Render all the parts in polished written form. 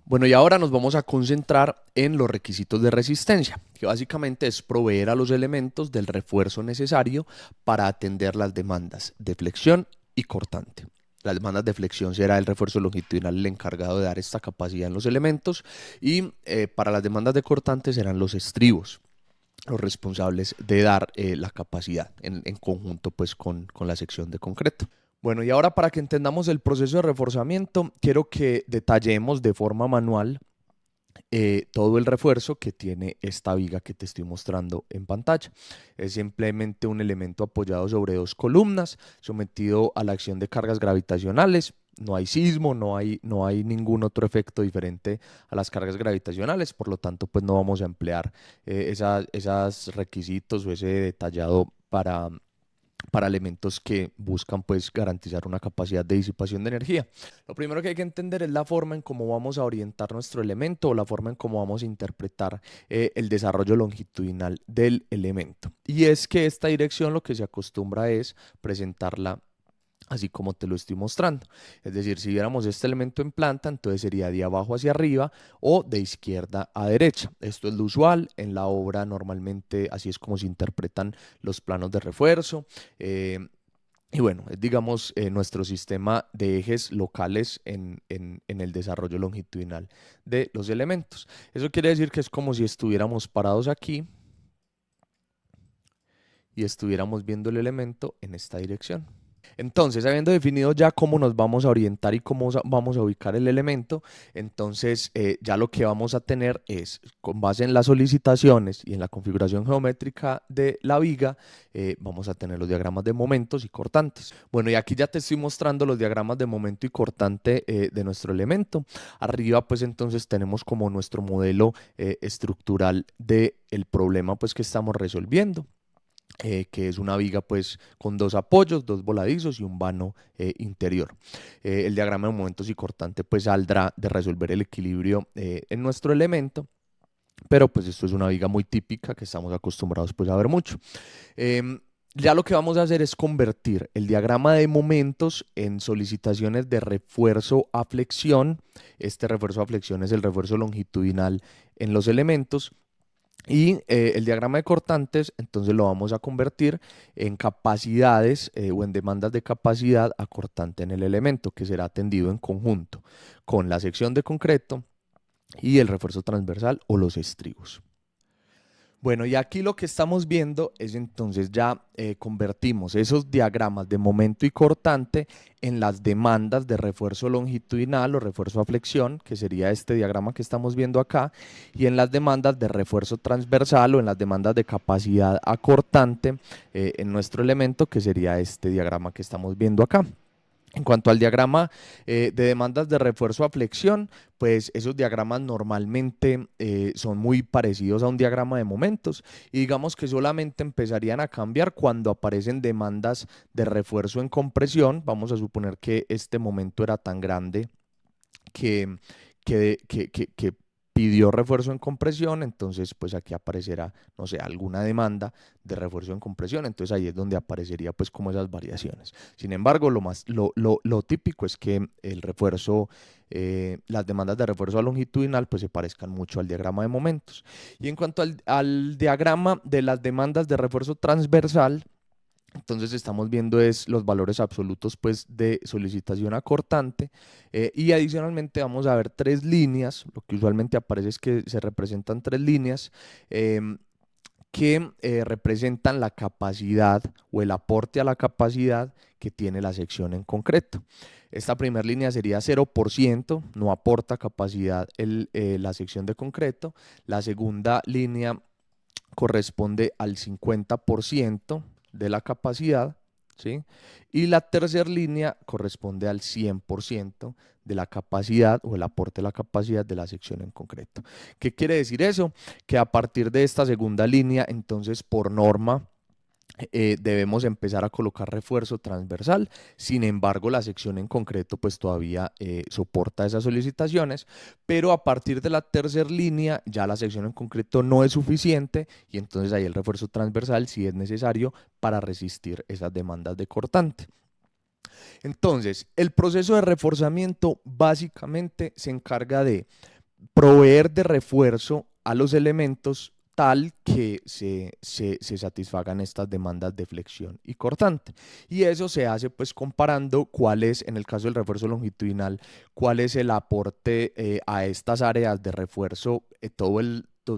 Bueno, y ahora nos vamos a concentrar en los requisitos de resistencia, que básicamente es proveer a los elementos del refuerzo necesario para atender las demandas de flexión y cortante. Las demandas de flexión será el refuerzo longitudinal el encargado de dar esta capacidad en los elementos y para las demandas de cortante serán los estribos los responsables de dar la capacidad en conjunto pues con la sección de concreto. Bueno, y ahora para que entendamos el proceso de reforzamiento, quiero que detallemos de forma manual todo el refuerzo que tiene esta viga que te estoy mostrando en pantalla. Es simplemente un elemento apoyado sobre dos columnas, sometido a la acción de cargas gravitacionales. No hay sismo, no hay ningún otro efecto diferente a las cargas gravitacionales, por lo tanto, pues no vamos a emplear esos requisitos o ese detallado para elementos que buscan pues garantizar una capacidad de disipación de energía. Lo primero que hay que entender es la forma en cómo vamos a orientar nuestro elemento o la forma en cómo vamos a interpretar el desarrollo longitudinal del elemento. Y es que esta dirección lo que se acostumbra es presentarla así como te lo estoy mostrando. Es decir, si viéramos este elemento en planta, entonces sería de abajo hacia arriba o de izquierda a derecha. Esto es lo usual en la obra, normalmente así es como se interpretan los planos de refuerzo. Y bueno, es digamos nuestro sistema de ejes locales en el desarrollo longitudinal de los elementos. Eso quiere decir que es como si estuviéramos parados aquí y estuviéramos viendo el elemento en esta dirección. Entonces, habiendo definido ya cómo nos vamos a orientar y cómo vamos a ubicar el elemento, entonces ya lo que vamos a tener es, con base en las solicitaciones y en la configuración geométrica de la viga, vamos a tener los diagramas de momentos y cortantes. Bueno, y aquí ya te estoy mostrando los diagramas de momento y cortante de nuestro elemento. Arriba, pues entonces tenemos como nuestro modelo estructural del problema pues que estamos resolviendo que es una viga pues con dos apoyos, dos voladizos y un vano interior. El diagrama de momentos y cortante pues saldrá de resolver el equilibrio en nuestro elemento, pero pues esto es una viga muy típica que estamos acostumbrados pues a ver mucho. Ya lo que vamos a hacer es convertir el diagrama de momentos en solicitaciones de refuerzo a flexión. Este refuerzo a flexión es el refuerzo longitudinal en los elementos y el diagrama de cortantes, entonces lo vamos a convertir en capacidades o en demandas de capacidad a cortante en el elemento, que será atendido en conjunto con la sección de concreto y el refuerzo transversal o los estribos. Bueno, y aquí lo que estamos viendo es entonces ya convertimos esos diagramas de momento y cortante en las demandas de refuerzo longitudinal o refuerzo a flexión, que sería este diagrama que estamos viendo acá, y en las demandas de refuerzo transversal o en las demandas de capacidad a cortante en nuestro elemento, que sería este diagrama que estamos viendo acá. En cuanto al diagrama de demandas de refuerzo a flexión, pues esos diagramas normalmente son muy parecidos a un diagrama de momentos y digamos que solamente empezarían a cambiar cuando aparecen demandas de refuerzo en compresión. Vamos a suponer que este momento era tan grande que, que pidió refuerzo en compresión, entonces pues aquí aparecerá, no sé, alguna demanda de refuerzo en compresión, entonces ahí es donde aparecería pues como esas variaciones. Sin embargo, lo típico es que el refuerzo, las demandas de refuerzo longitudinal pues se parezcan mucho al diagrama de momentos. Y en cuanto al diagrama de las demandas de refuerzo transversal, entonces estamos viendo es los valores absolutos pues de solicitación a cortante y adicionalmente vamos a ver tres líneas, lo que usualmente aparece es que se representan tres líneas que representan la capacidad o el aporte a la capacidad que tiene la sección en concreto. Esta primera línea sería 0%, no aporta capacidad la sección de concreto. La segunda línea corresponde al 50% de la capacidad, ¿sí? Y la tercera línea corresponde al 100% de la capacidad o el aporte de la capacidad de la sección en concreto. ¿Qué quiere decir eso? Que a partir de esta segunda línea, entonces por norma, debemos empezar a colocar refuerzo transversal. Sin embargo, la sección en concreto pues todavía soporta esas solicitaciones, pero a partir de la tercera línea ya la sección en concreto no es suficiente y entonces ahí el refuerzo transversal sí es necesario para resistir esas demandas de cortante. Entonces, el proceso de reforzamiento básicamente se encarga de proveer de refuerzo a los elementos tal que se satisfagan estas demandas de flexión y cortante. Y eso se hace pues comparando cuál es, en el caso del refuerzo longitudinal, cuál es el aporte a estas áreas de refuerzo,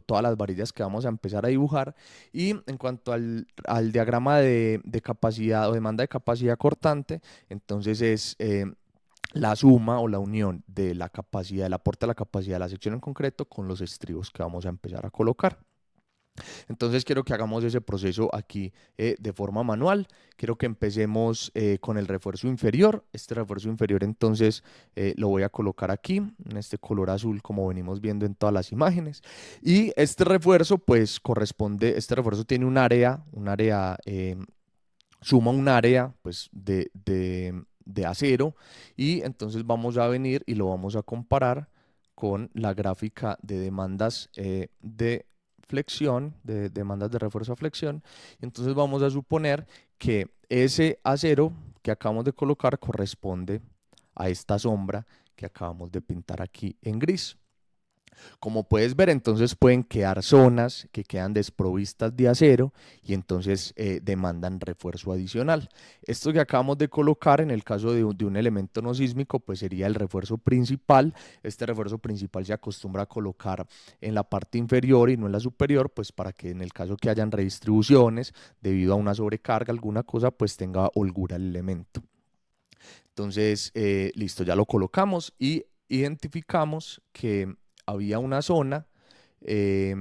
todas las varillas que vamos a empezar a dibujar. Y en cuanto al diagrama de capacidad o demanda de capacidad cortante, entonces es la suma o la unión de la capacidad, del aporte a la capacidad de la sección en concreto con los estribos que vamos a empezar a colocar. Entonces quiero que hagamos ese proceso aquí de forma manual. Quiero que empecemos con el refuerzo inferior. Este refuerzo inferior entonces lo voy a colocar aquí en este color azul como venimos viendo en todas las imágenes. Y este refuerzo pues corresponde, este refuerzo tiene un área suma un área pues de acero, y entonces vamos a venir y lo vamos a comparar con la gráfica de demandas de flexión, de demandas de refuerzo a flexión. Entonces vamos a suponer que ese acero que acabamos de colocar corresponde a esta sombra que acabamos de pintar aquí en gris. Como puedes ver, entonces pueden quedar zonas que quedan desprovistas de acero y entonces demandan refuerzo adicional. Esto que acabamos de colocar en el caso de un elemento no sísmico, pues sería el refuerzo principal. Este refuerzo principal se acostumbra a colocar en la parte inferior y no en la superior, pues para que en el caso que hayan redistribuciones debido a una sobrecarga, alguna cosa, pues tenga holgura el elemento. Entonces, listo, ya lo colocamos y identificamos que había una zona eh,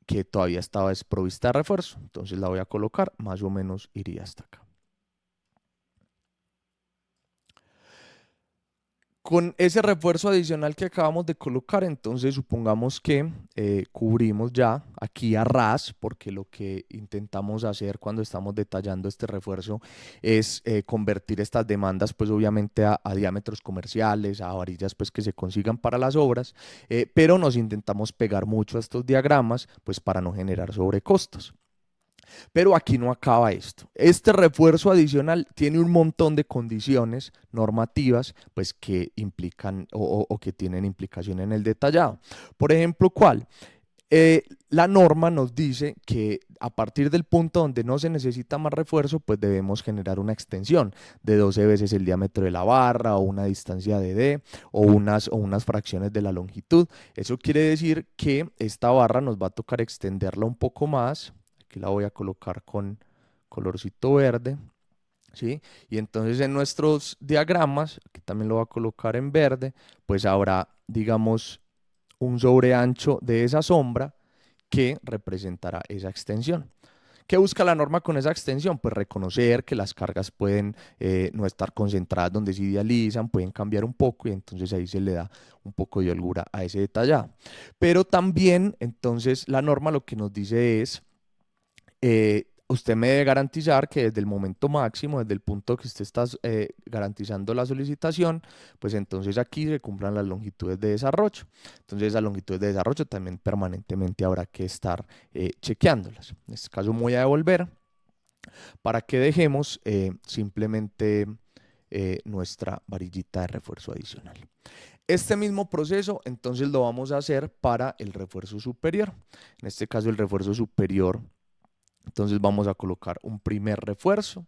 que todavía estaba desprovista de refuerzo. Entonces la voy a colocar, más o menos iría hasta acá. Con ese refuerzo adicional que acabamos de colocar, entonces supongamos que cubrimos ya aquí a ras, porque lo que intentamos hacer cuando estamos detallando este refuerzo es convertir estas demandas pues obviamente a diámetros comerciales, a varillas pues que se consigan para las obras, pero nos intentamos pegar mucho a estos diagramas pues para no generar sobrecostos. Pero aquí no acaba esto. Este refuerzo adicional tiene un montón de condiciones normativas pues, que implican o que tienen implicación en el detallado. Por ejemplo, ¿cuál? La norma nos dice que a partir del punto donde no se necesita más refuerzo, pues debemos generar una extensión de 12 veces el diámetro de la barra o una distancia de D o unas fracciones de la longitud. Eso quiere decir que esta barra nos va a tocar extenderla un poco más. Aquí la voy a colocar con colorcito verde, ¿sí? Y entonces en nuestros diagramas, aquí también lo voy a colocar en verde, pues habrá, digamos, un sobreancho de esa sombra que representará esa extensión. ¿Qué busca la norma con esa extensión? Pues reconocer que las cargas pueden no estar concentradas donde se idealizan, pueden cambiar un poco y entonces ahí se le da un poco de holgura a ese detallado. Pero también entonces la norma lo que nos dice es usted me debe garantizar que desde el momento máximo, desde el punto que usted está garantizando la solicitación, pues entonces aquí se cumplan las longitudes de desarrollo. Entonces esas longitudes de desarrollo también permanentemente habrá que estar chequeándolas. En este caso voy a devolver para que dejemos simplemente nuestra varillita de refuerzo adicional. Este mismo proceso entonces lo vamos a hacer para el refuerzo superior. En este caso el refuerzo superior, entonces vamos a colocar un primer refuerzo.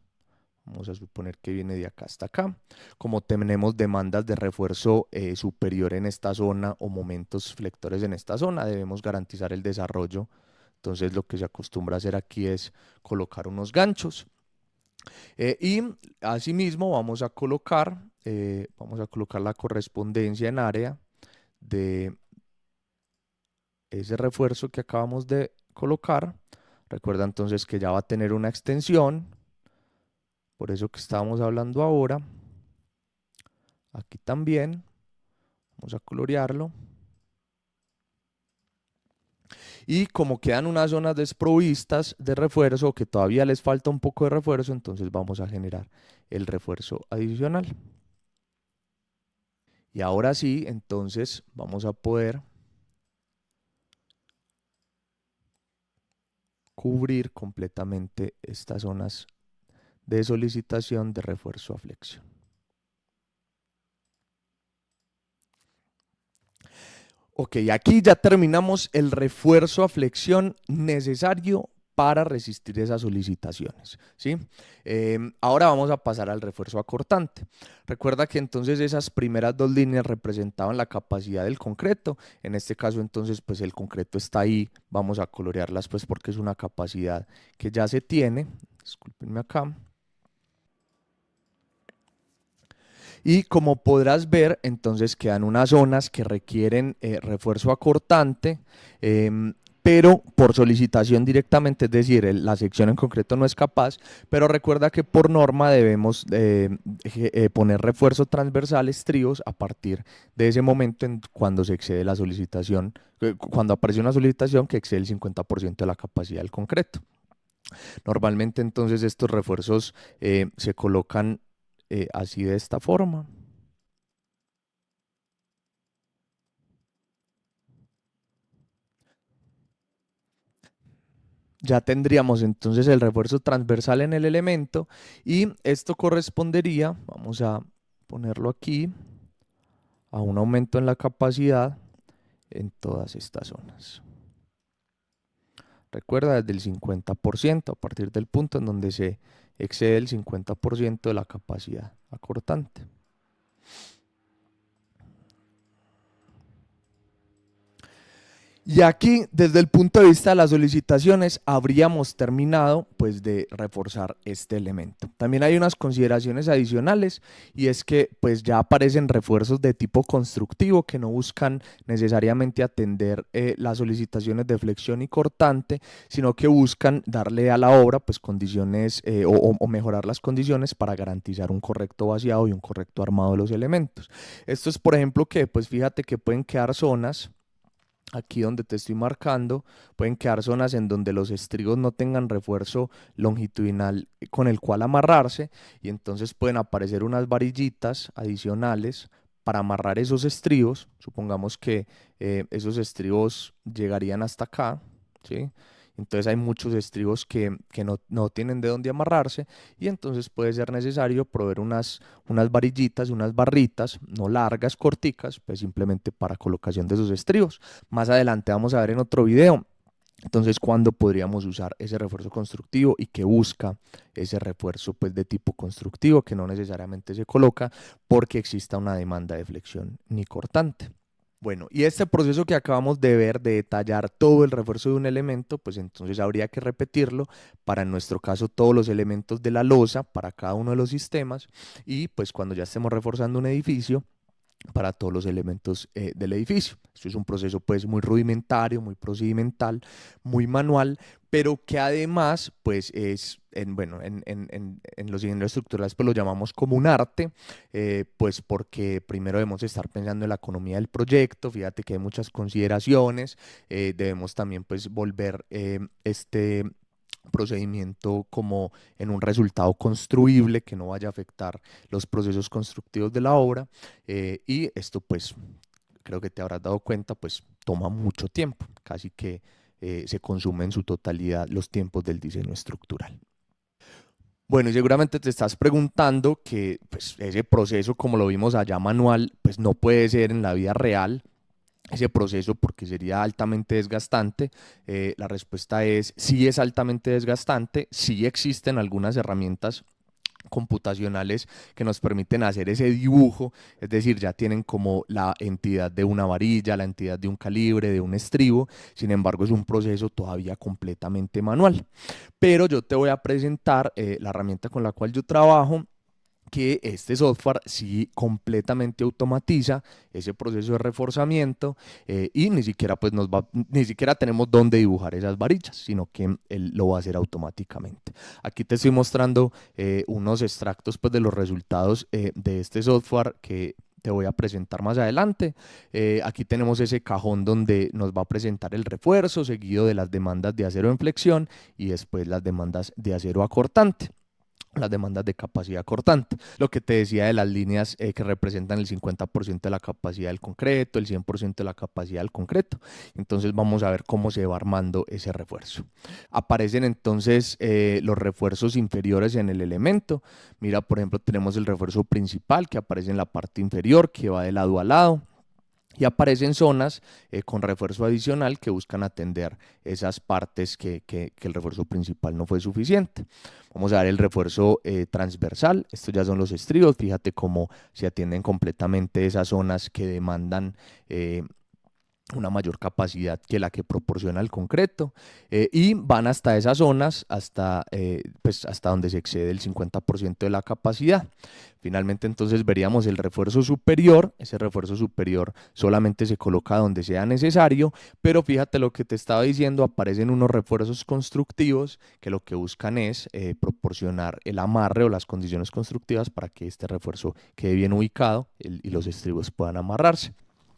Vamos a suponer que viene de acá hasta acá. Como tenemos demandas de refuerzo superior en esta zona o momentos flectores en esta zona, debemos garantizar el desarrollo. Entonces lo que se acostumbra a hacer aquí es colocar unos ganchos. Y asimismo vamos a colocar la correspondencia en área de ese refuerzo que acabamos de colocar. Recuerda entonces que ya va a tener una extensión, por eso que estábamos hablando ahora. Aquí también, vamos a colorearlo. Y como quedan unas zonas desprovistas de refuerzo, que todavía les falta un poco de refuerzo, entonces vamos a generar el refuerzo adicional. Y ahora sí, entonces vamos a poder cubrir completamente estas zonas de solicitación de refuerzo a flexión. Ok, aquí ya terminamos el refuerzo a flexión necesario para resistir esas solicitaciones, ¿sí? Ahora vamos a pasar al refuerzo acortante. Recuerda que entonces esas primeras dos líneas representaban la capacidad del concreto. En este caso entonces pues el concreto está ahí. Vamos a colorearlas pues porque es una capacidad que ya se tiene. Discúlpenme acá. Y como podrás ver, entonces quedan unas zonas que requieren refuerzo acortante, pero por solicitación directamente, es decir, la sección en concreto no es capaz, pero recuerda que por norma debemos poner refuerzo transversal estribos a partir de ese momento cuando se excede la solicitación, cuando aparece una solicitación que excede el 50% de la capacidad del concreto. Normalmente entonces estos refuerzos se colocan así de esta forma. Ya tendríamos entonces el refuerzo transversal en el elemento y esto correspondería, vamos a ponerlo aquí, a un aumento en la capacidad en todas estas zonas. Recuerda, desde el 50%, a partir del punto en donde se excede el 50% de la capacidad acortante. Y aquí, desde el punto de vista de las solicitaciones, habríamos terminado pues de reforzar este elemento. También hay unas consideraciones adicionales y es que pues ya aparecen refuerzos de tipo constructivo que no buscan necesariamente atender las solicitaciones de flexión y cortante, sino que buscan darle a la obra pues condiciones o mejorar las condiciones para garantizar un correcto vaciado y un correcto armado de los elementos. Esto es por ejemplo que pues fíjate que pueden quedar zonas aquí donde te estoy marcando, pueden quedar zonas en donde los estribos no tengan refuerzo longitudinal con el cual amarrarse y entonces pueden aparecer unas varillitas adicionales para amarrar esos estribos. Supongamos que esos estribos llegarían hasta acá, ¿sí? Entonces hay muchos estribos que no tienen de dónde amarrarse y entonces puede ser necesario proveer unas varillitas, unas barritas, no largas, corticas, pues simplemente para colocación de esos estribos. Más adelante vamos a ver en otro video. Entonces, ¿cuándo podríamos usar ese refuerzo constructivo y qué busca ese refuerzo pues, de tipo constructivo que no necesariamente se coloca porque exista una demanda de flexión ni cortante? Bueno, y este proceso que acabamos de ver, de detallar todo el refuerzo de un elemento, pues entonces habría que repetirlo para en nuestro caso todos los elementos de la losa para cada uno de los sistemas y pues cuando ya estemos reforzando un edificio, para todos los elementos del edificio. Esto es un proceso pues muy rudimentario, muy procedimental, muy manual, pero que además pues es, bueno, en los ingenieros estructurales pues lo llamamos como un arte, pues porque primero debemos estar pensando en la economía del proyecto, fíjate que hay muchas consideraciones, debemos también pues volver este procedimiento como en un resultado construible que no vaya a afectar los procesos constructivos de la obra y esto pues creo que te habrás dado cuenta pues toma mucho tiempo, casi que se consume en su totalidad los tiempos del diseño estructural. Bueno, y seguramente te estás preguntando que pues, ese proceso, como lo vimos allá manual, pues no puede ser en la vida real ese proceso porque sería altamente desgastante. La respuesta es sí es altamente desgastante, sí existen algunas herramientas computacionales que nos permiten hacer ese dibujo, es decir, ya tienen como la entidad de una varilla, la entidad de un calibre, de un estribo, sin embargo es un proceso todavía completamente manual. Pero yo te voy a presentar la herramienta con la cual yo trabajo, que este software sí completamente automatiza ese proceso de reforzamiento y ni siquiera, pues ni siquiera tenemos dónde dibujar esas varillas, sino que él lo va a hacer automáticamente. Aquí te estoy mostrando unos extractos pues, de los resultados de este software que te voy a presentar más adelante. Aquí tenemos ese cajón donde nos va a presentar el refuerzo, seguido de las demandas de acero en flexión y después las demandas de acero acortante, las demandas de capacidad cortante. Lo que te decía de las líneas que representan el 50% de la capacidad del concreto, el 100% de la capacidad del concreto. Entonces vamos a ver cómo se va armando ese refuerzo. Aparecen entonces los refuerzos inferiores en el elemento. Mira, por ejemplo, tenemos el refuerzo principal que aparece en la parte inferior, que va de lado a lado. y aparecen zonas con refuerzo adicional que buscan atender esas partes que el refuerzo principal no fue suficiente. Vamos a dar el refuerzo transversal. Estos ya son los estribos. Fíjate cómo se atienden completamente esas zonas que demandan una mayor capacidad que la que proporciona el concreto, y van hasta esas zonas, pues hasta donde se excede el 50% de la capacidad. Finalmente entonces veríamos el refuerzo superior. Ese refuerzo superior solamente se coloca donde sea necesario, pero fíjate lo que te estaba diciendo, aparecen unos refuerzos constructivos que lo que buscan es proporcionar el amarre o las condiciones constructivas para que este refuerzo quede bien ubicado y los estribos puedan amarrarse.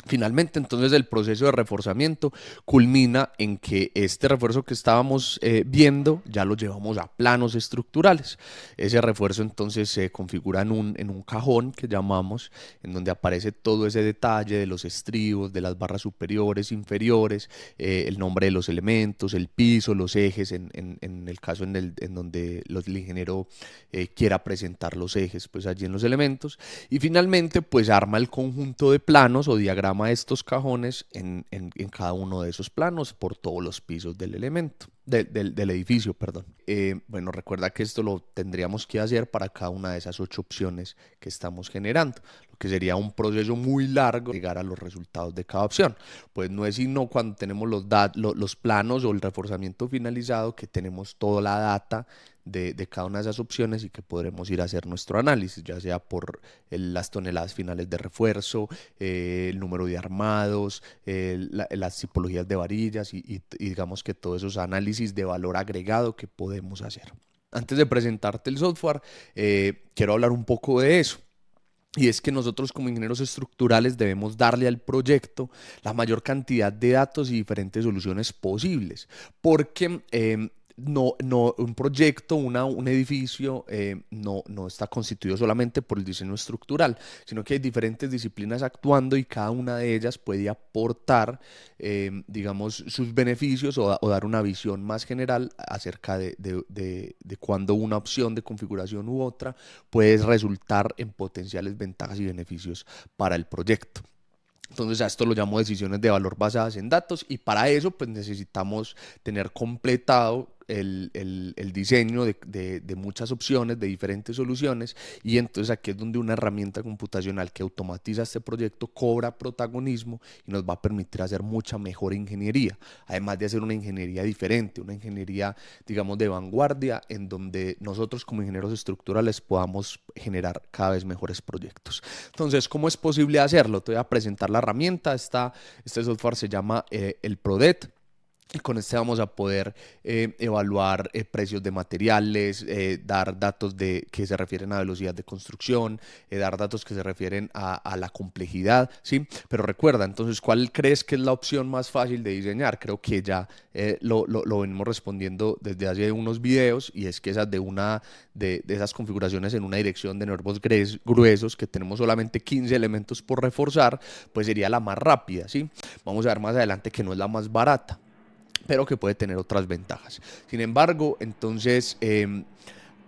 Finalmente, entonces, el proceso de reforzamiento culmina en que este refuerzo que estábamos viendo ya lo llevamos a planos estructurales. Ese refuerzo entonces se configura en un cajón que llamamos, en donde aparece todo ese detalle de los estribos, de las barras superiores, inferiores, el nombre de los elementos, el piso, los ejes, en el caso en donde el ingeniero quiera presentar los ejes, pues allí en los elementos. Y finalmente, pues arma el conjunto de planos o diagrama de estos cajones en cada uno de esos planos por todos los pisos del elemento, del edificio, perdón. Bueno, recuerda que esto lo tendríamos que hacer para cada una de esas 8 opciones que estamos generando, lo que sería un proceso muy largo llegar a los resultados de cada opción. Pues no es sino cuando tenemos los planos o el reforzamiento finalizado que tenemos toda la data de cada una de esas opciones y que podremos ir a hacer nuestro análisis, ya sea por las toneladas finales de refuerzo, el número de armados, las tipologías de varillas y digamos que todos esos análisis de valor agregado que podemos hacer. Antes de presentarte el software, quiero hablar un poco de eso. Y es que nosotros como ingenieros estructurales debemos darle al proyecto la mayor cantidad de datos y diferentes soluciones posibles, porque un proyecto, un edificio no está constituido solamente por el diseño estructural, sino que hay diferentes disciplinas actuando y cada una de ellas puede aportar, digamos, sus beneficios o dar una visión más general acerca de cuándo una opción de configuración u otra puede resultar en potenciales ventajas y beneficios para el proyecto. Entonces a esto lo llamo decisiones de valor basadas en datos y para eso pues necesitamos tener completado el diseño de muchas opciones, de diferentes soluciones, y entonces aquí es donde una herramienta computacional que automatiza este proyecto cobra protagonismo y nos va a permitir hacer mucha mejor ingeniería, además de hacer una ingeniería diferente, una ingeniería digamos de vanguardia en donde nosotros como ingenieros estructurales podamos generar cada vez mejores proyectos. Entonces, ¿cómo es posible hacerlo? Te voy a presentar la herramienta. Este software se llama el PRODET. Y con este vamos a poder evaluar precios de materiales, dar datos que se refieren a velocidad de construcción, dar datos que se refieren a la complejidad, ¿sí? Pero recuerda, entonces, ¿cuál crees que es la opción más fácil de diseñar? Creo que ya lo venimos respondiendo desde hace unos videos, y es que esas de esas configuraciones en una dirección de nervios gruesos que tenemos solamente 15 elementos por reforzar, pues sería la más rápida, ¿sí? Vamos a ver más adelante que no es la más barata, pero que puede tener otras ventajas. Sin embargo, entonces,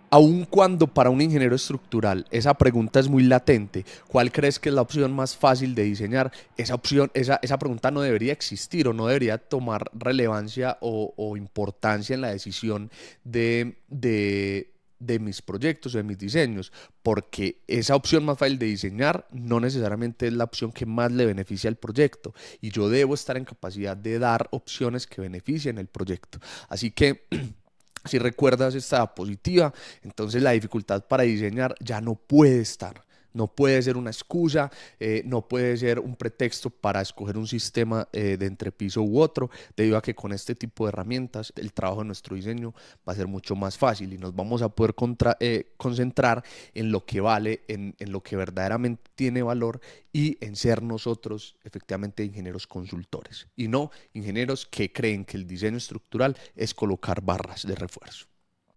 aun cuando para un ingeniero estructural esa pregunta es muy latente, ¿cuál crees que es la opción más fácil de diseñar? Esa pregunta no debería existir o no debería tomar relevancia o importancia en la decisión de mis proyectos o de mis diseños, porque esa opción más fácil de diseñar no necesariamente es la opción que más le beneficia al proyecto, y yo debo estar en capacidad de dar opciones que beneficien el proyecto. Así que si recuerdas esta diapositiva, entonces la dificultad para diseñar ya no puede estar. No puede ser una excusa, no puede ser un pretexto para escoger un sistema de entrepiso u otro, debido a que con este tipo de herramientas el trabajo de nuestro diseño va a ser mucho más fácil y nos vamos a poder concentrar en lo que vale, en lo que verdaderamente tiene valor, y en ser nosotros efectivamente ingenieros consultores y no ingenieros que creen que el diseño estructural es colocar barras de refuerzo.